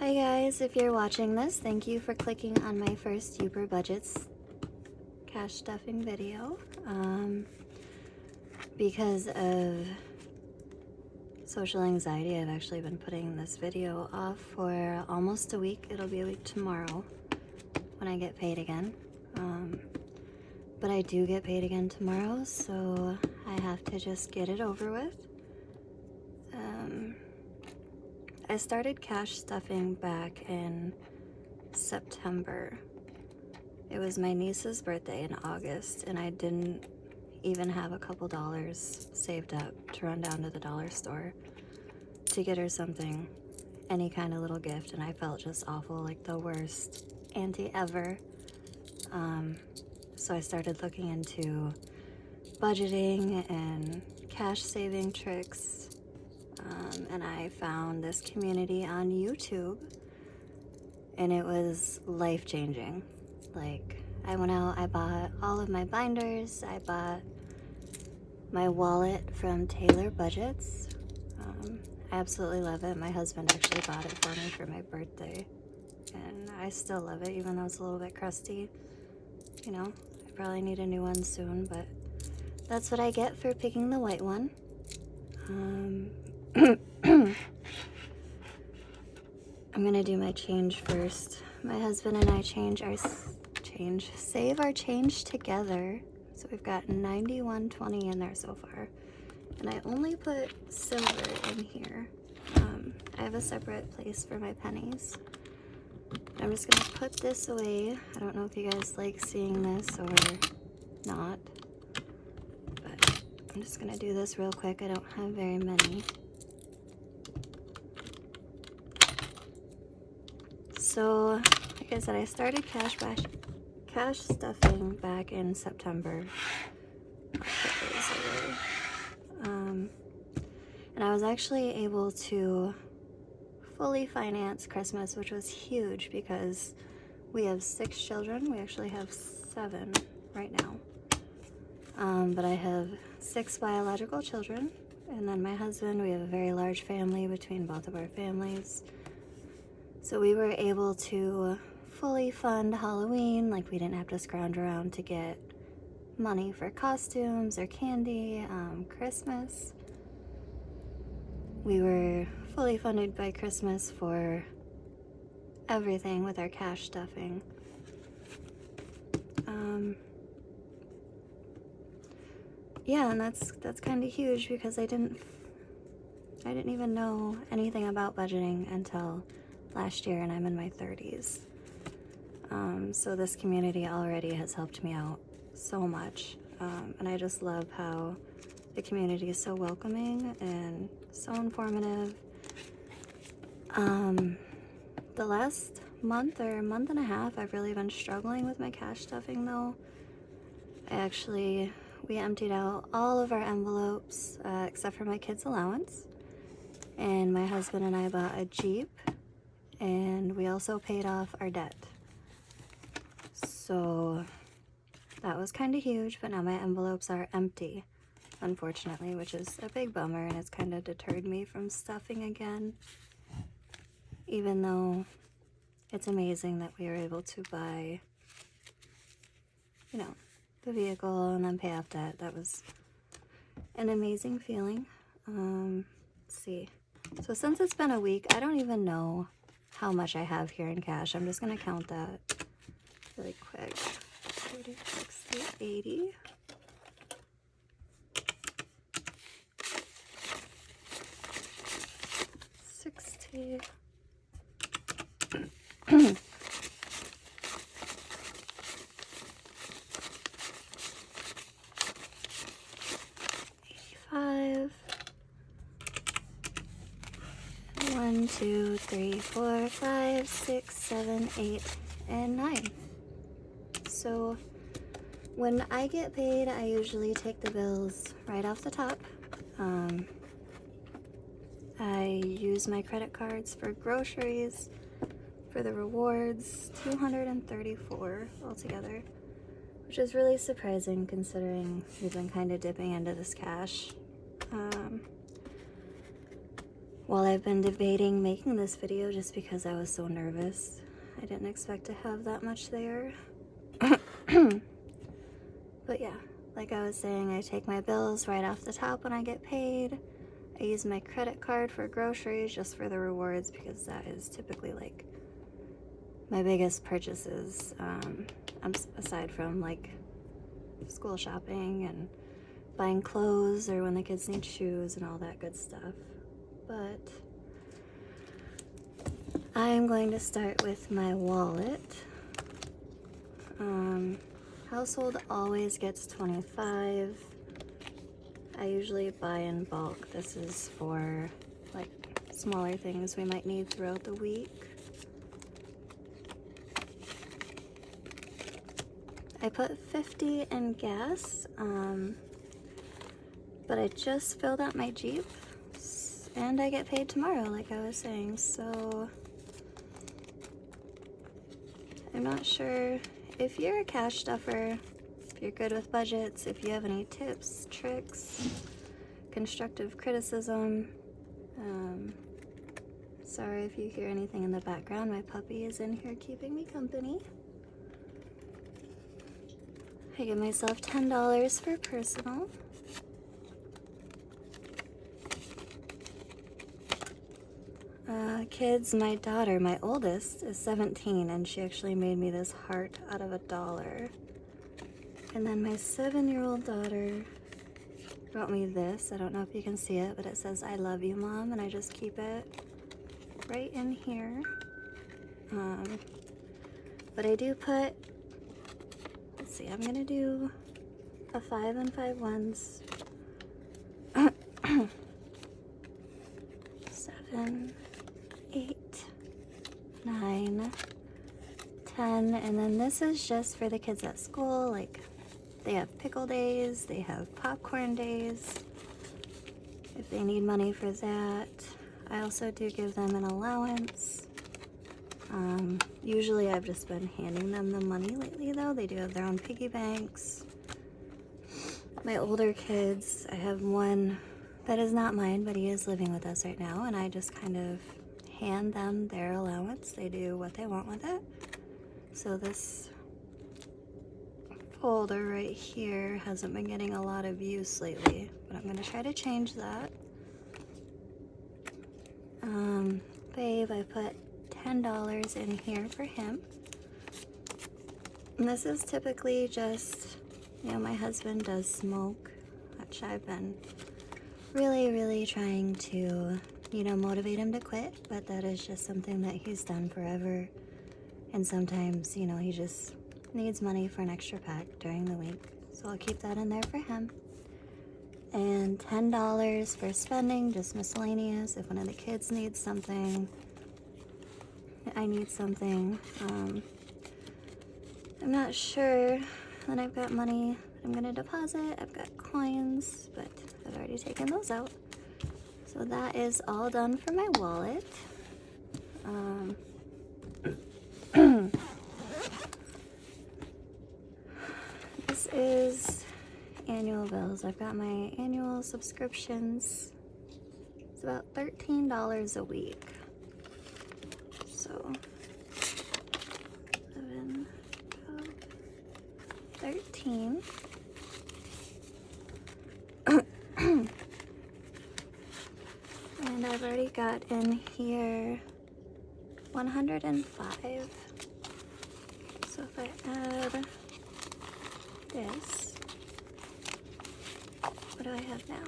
Hi guys, if you're watching this, thank you for clicking on my first Uber Budgets cash stuffing video. Because of social anxiety, I've actually been putting this video off for almost a week. It'll be a week tomorrow when I get paid again. But I do get paid again tomorrow, so I have to just get it over with. I started cash stuffing back in September. It was my niece's birthday in August, and I didn't even have a couple dollars saved up to run down to the dollar store to get her something, any kind of little gift, and I felt just awful, like the worst auntie ever. So I started looking into budgeting and cash saving tricks. And I found this community on YouTube, and it was life-changing. Like, I went out, I bought all of my binders, I bought my wallet from Taylor Budgets. I absolutely love it. My husband actually bought it for me for my birthday, and I still love it, even though it's a little bit crusty. You know, I probably need a new one soon, but that's what I get for picking the white one. I'm gonna do my change first. My husband and I save our change together. So we've got 91.20 in there so far. And I only put silver in here. I have a separate place for my pennies. I'm just gonna put this away. I don't know if you guys like seeing this or not, but I'm just gonna do this real quick. I don't have very many. So, like I said, I started cash stuffing back in September. And I was actually able to fully finance Christmas, which was huge because we have 6 children. We actually have 7 right now. But I have 6 biological children, and then my husband. We have a very large family between both of our families. So we were able to fully fund Halloween. Like, we didn't have to scrounge around to get money for costumes or candy. Christmas, we were fully funded by Christmas for everything with our cash stuffing. Yeah, and that's kind of huge because I didn't even know anything about budgeting until last year, and I'm in my 30s. So this community already has helped me out so much, and I just love how the community is so welcoming and so informative. The last month or month and a half, I've really been struggling with my cash stuffing though. We emptied out all of our envelopes except for my kids' allowance, and my husband and I bought a Jeep, and we also paid off our debt. So that was kind of huge, but now my envelopes are empty, unfortunately, which is a big bummer, and it's kind of deterred me from stuffing again, even though it's amazing that we were able to buy, you know, the vehicle and then pay off debt. That was an amazing feeling. Let's see. So since it's been a week, I don't even know how much I have here in cash. I'm just going to count that really quick. 30, 60, 80. 60. 85. 1, 2, 3, 4, 5, 6, 7, 8, and 9. So when I get paid, I usually take the bills right off the top. I use my credit cards for groceries, for the rewards, 234 altogether, which is really surprising considering we've been kind of dipping into this cash. Well, I've been debating making this video just because I was so nervous. I didn't expect to have that much there. But yeah, like I was saying, I take my bills right off the top when I get paid. I use my credit card for groceries just for the rewards because that is typically like my biggest purchases, aside from like school shopping and buying clothes or when the kids need shoes and all that good stuff. But I am going to start with my wallet. Household always gets $25. I usually buy in bulk. This is for like smaller things we might need throughout the week. I put $50 in gas, but I just filled up my Jeep and I get paid tomorrow, like I was saying, so I'm not sure if you're a cash stuffer, if you're good with budgets, if you have any tips, tricks, constructive criticism. Sorry if you hear anything in the background. My puppy is in here keeping me company. I give myself $10 for personal. Kids, my daughter, my oldest, is 17, and she actually made me this heart out of $1. And then my 7-year-old daughter wrote me this. I don't know if you can see it, but it says, "I love you, Mom," and I just keep it right in here. But I do put, let's see, I'm gonna do a 5 and 5 ones. 7, 8, 9, 10, and then this is just for the kids at school. Like, they have pickle days, they have popcorn days, if they need money for that. I also do give them an allowance. Usually I've just been handing them the money lately though. They do have their own piggy banks. My older kids, I have one that is not mine, but he is living with us right now, and I just kind of hand them their allowance. They do what they want with it. So this folder right here hasn't been getting a lot of use lately, but I'm gonna try to change that. Babe, I put $10 in here for him. And this is typically just, you know, my husband does smoke, which I've been really trying to, you know, motivate him to quit, but that is just something that he's done forever. And sometimes, you know, he just needs money for an extra pack during the week. So I'll keep that in there for him. And $10 for spending, just miscellaneous. If one of the kids needs something, I need something. I'm not sure that I've got money that I'm gonna deposit. I've got coins, but I've already taken those out. So that is all done for my wallet. This is annual bills. I've got my annual subscriptions. It's about $13 a week. So 11, 12, 13. And I've already got in here 105. So if I add this, what do I have now?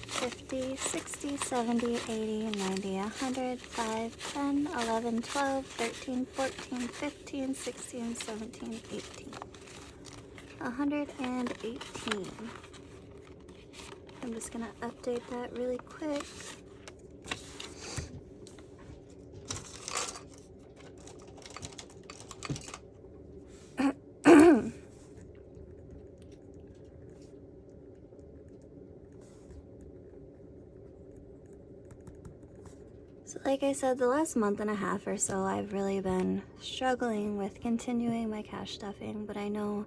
50, 60, 70, 80, 90, 100, 5, 10, 11, 12, 13, 14, 15, 16, 17, 18. 118. I'm just gonna update that really quick. So like I said, the last month and a half or so, I've really been struggling with continuing my cash stuffing, but I know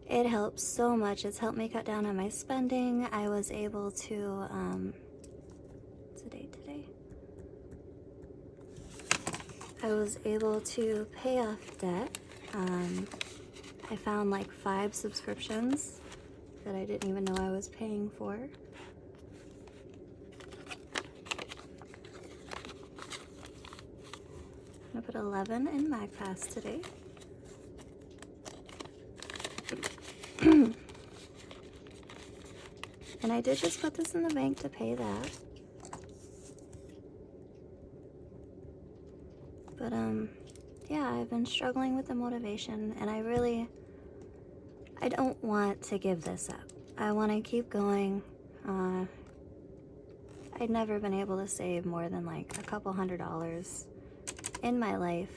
it helps so much. It's helped me cut down on my spending. I was able to, what's the date today? I was able to pay off debt. I found like 5 subscriptions that I didn't even know I was paying for. I'm gonna put 11 in MagPass today. And I did just put this in the bank to pay that. But yeah, I've been struggling with the motivation, and I don't want to give this up. I want to keep going. I'd never been able to save more than like a couple $100 in my life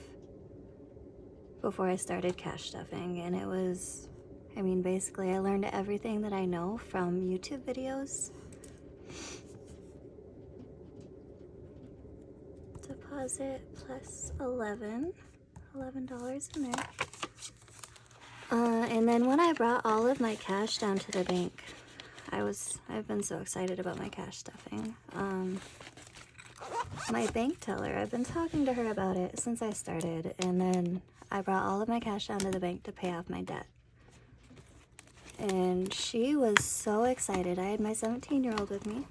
before I started cash stuffing, and it was, I mean, basically I learned everything that I know from YouTube videos. Deposit plus $11 in there. And then when I brought all of my cash down to the bank, I've been so excited about my cash stuffing. My bank teller, I've been talking to her about it since I started, and then I brought all of my cash down to the bank to pay off my debt. And she was so excited. I had my 17-year-old with me.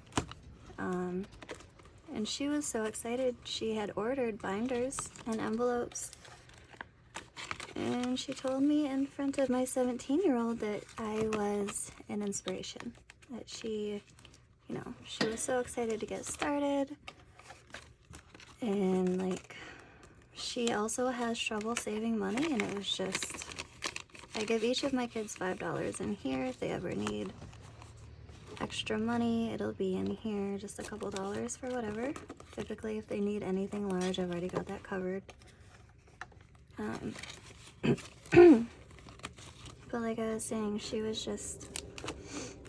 And she was so excited. She had ordered binders and envelopes. And she told me in front of my 17-year-old that I was an inspiration. That she, she was so excited to get started. And like, she also has trouble saving money, and it was just, I give each of my kids $5 in here. If they ever need extra money, it'll be in here, just a couple dollars for whatever. Typically, if they need anything large, I've already got that covered. But like I was saying, she was just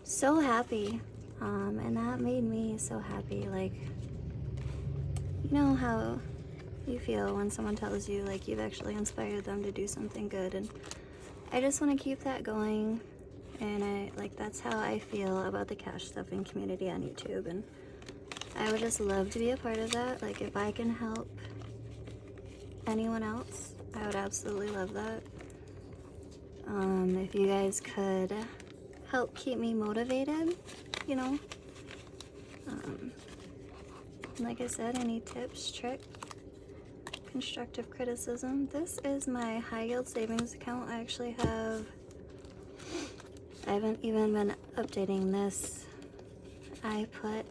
so happy, and that made me so happy. Like, you know how you feel when someone tells you like you've actually inspired them to do something good, and I just want to keep that going. And that's how I feel about the cash stuffing community on YouTube, and I would just love to be a part of that. Like, if I can help anyone else, I would absolutely love that. If you guys could help keep me motivated, like I said, any tips, tricks, constructive criticism. This is my high yield savings account. I actually I haven't even been updating this. I put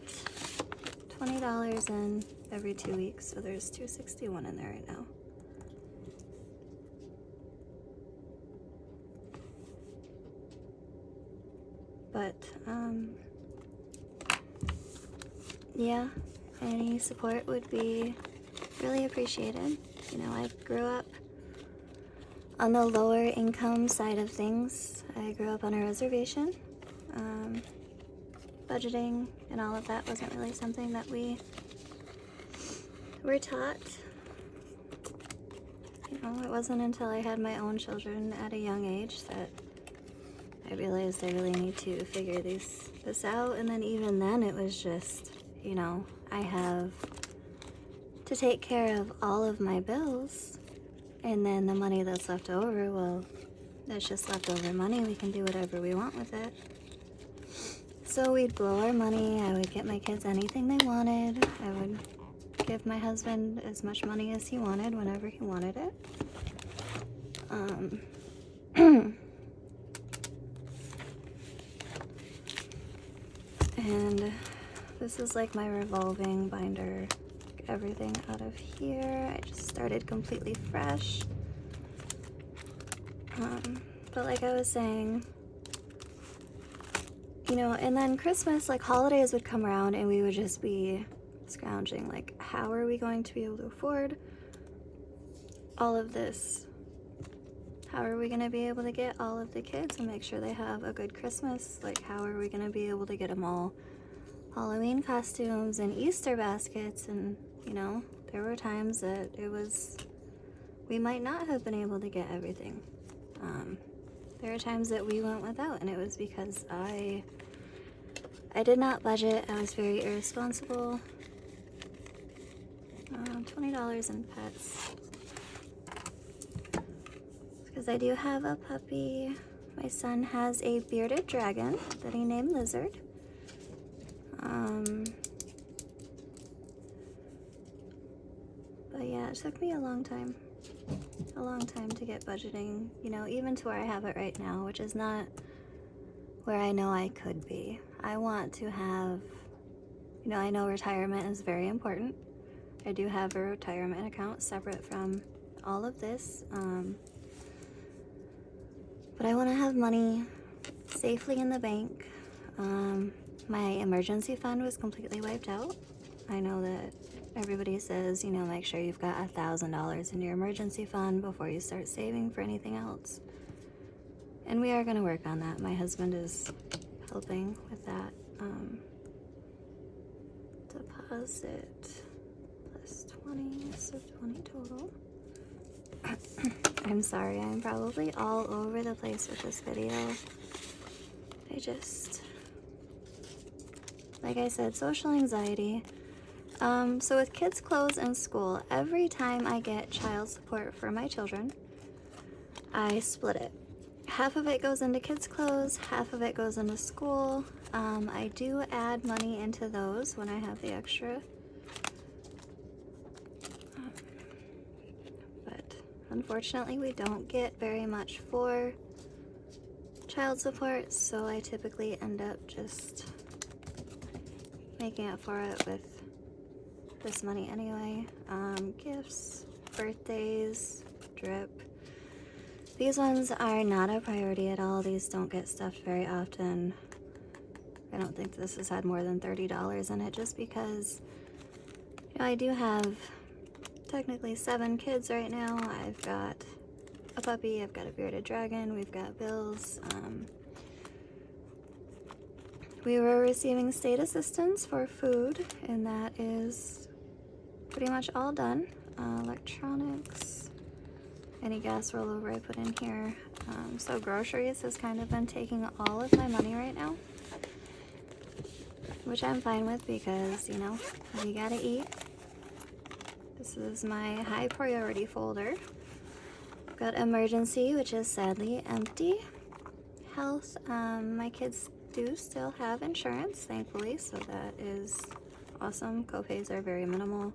$20 in every 2 weeks, so there's $261 in there right now. But yeah, any support would be really appreciated. I grew up on the lower income side of things. I grew up on a reservation. Budgeting and all of that wasn't really something that we were taught. It wasn't until I had my own children at a young age that I realized I really need to figure this out. And then even then, it was just, I have to take care of all of my bills, and then the money that's left over, well, that's just leftover money. We can do whatever we want with it. So we'd blow our money. I would get my kids anything they wanted. I would give my husband as much money as he wanted whenever he wanted it. And this is like my revolving binder. Everything out of here. I just started completely fresh. But like I was saying, and then Christmas, like holidays would come around and we would just be scrounging. Like, how are we going to be able to afford all of this? How are we going to be able to get all of the kids and make sure they have a good Christmas? Like, how are we going to be able to get them all Halloween costumes and Easter baskets? And, there were times that we might not have been able to get everything. There were times that we went without, and it was because I did not budget. I was very irresponsible. $20 in pets. Because I do have a puppy. My son has a bearded dragon that he named Lizard. But yeah, it took me a long time to get budgeting, you know, even to where I have it right now, which is not where I know I could be. I want to have, you know, I know retirement is very important. I do have a retirement account separate from all of this. But I want to have money safely in the bank. My emergency fund was completely wiped out. I know that everybody says, you know, make sure you've got $1,000 in your emergency fund before you start saving for anything else. And we are going to work on that. My husband is helping with that. Deposit plus 20, so 20 total. I'm sorry, I'm probably all over the place with this video. Like I said, social anxiety. So with kids' clothes and school, every time I get child support for my children, I split it. Half of it goes into kids' clothes, half of it goes into school. I do add money into those when I have the extra. But unfortunately, we don't get very much for child support, so I typically end up just making up for it with this money anyway. Gifts, birthdays, drip. These ones are not a priority at all. These don't get stuffed very often. I don't think this has had more than $30 in it, just because, you know, I do have technically 7 kids right now. I've got a puppy, I've got a bearded dragon, we've got bills. We were receiving state assistance for food, and that is pretty much all done. Electronics, any gas rollover I put in here. So groceries has kind of been taking all of my money right now, which I'm fine with because, you know, you gotta eat. This is my high priority folder. I've got emergency, which is sadly empty. Health, my kids do still have insurance, thankfully, so that is awesome. Copays are very minimal.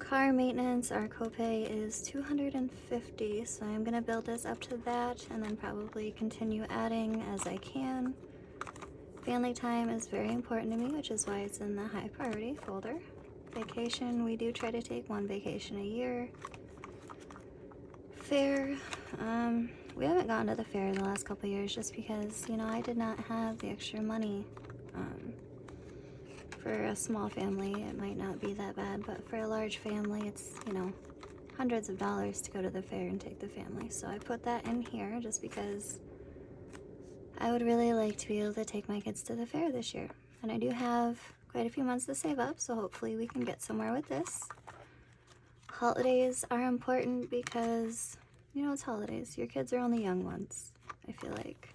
Car maintenance, our copay is $250, so I'm gonna build this up to that and then probably continue adding as I can. Family time is very important to me, which is why it's in the high priority folder. Vacation, we do try to take 1 vacation a year. Fair, we haven't gone to the fair in the last couple of years just because, you know, I did not have the extra money. For a small family, it might not be that bad, but for a large family, it's, you know, hundreds of dollars to go to the fair and take the family. So I put that in here just because I would really like to be able to take my kids to the fair this year. And I do have quite a few months to save up, so hopefully we can get somewhere with this. Holidays are important because, you know, it's holidays. Your kids are only young ones, I feel like.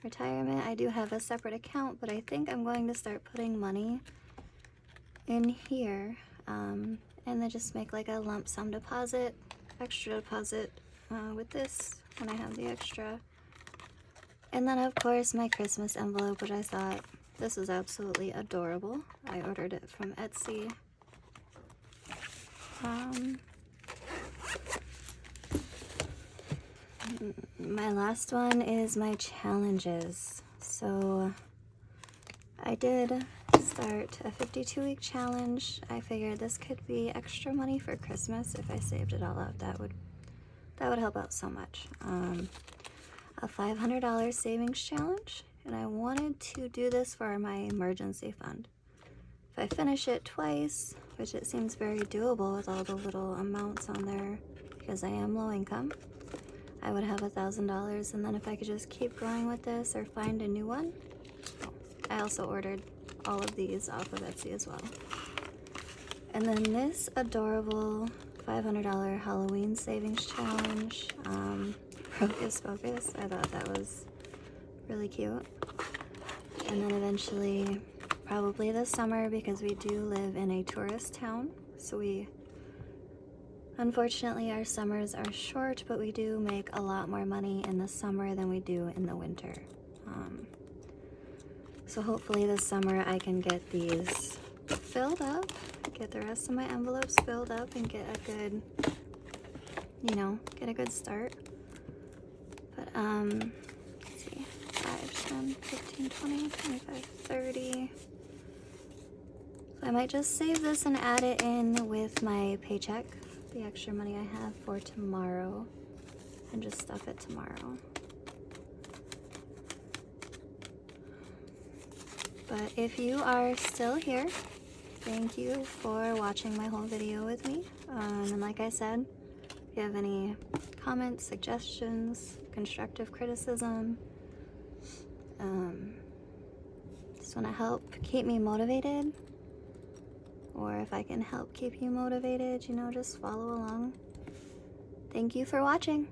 Retirement, I do have a separate account, but I think I'm going to start putting money in here, and then just make like a lump sum deposit, extra deposit with this when I have the extra. And then of course my Christmas envelope, which I thought this is absolutely adorable. I ordered it from Etsy. My last one is my challenges. So I did start a 52-week challenge. I figured this could be extra money for Christmas if I saved it all up. That would help out so much. A $500 savings challenge, and I wanted to do this for my emergency fund. If I finish it twice, which it seems very doable with all the little amounts on there because I am low income, I would have $1,000, and then if I could just keep going with this or find a new one. I also ordered all of these off of Etsy as well. And then this adorable $500 Halloween savings challenge, Hocus Pocus. I thought that was really cute. And then eventually, probably this summer, because we do live in a tourist town, So unfortunately, our summers are short, but we do make a lot more money in the summer than we do in the winter. So hopefully this summer I can get these filled up, get the rest of my envelopes filled up, and get a good, get a good start. But let's see, 5, 10, 15, 20, 25, 30. So I might just save this and add it in with my paycheck, the extra money I have for tomorrow, and just stuff it tomorrow. But if you are still here, thank you for watching my whole video with me. And like I said, if you have any comments, suggestions, constructive criticism, just want to help keep me motivated, or if I can help keep you motivated, just follow along. Thank you for watching.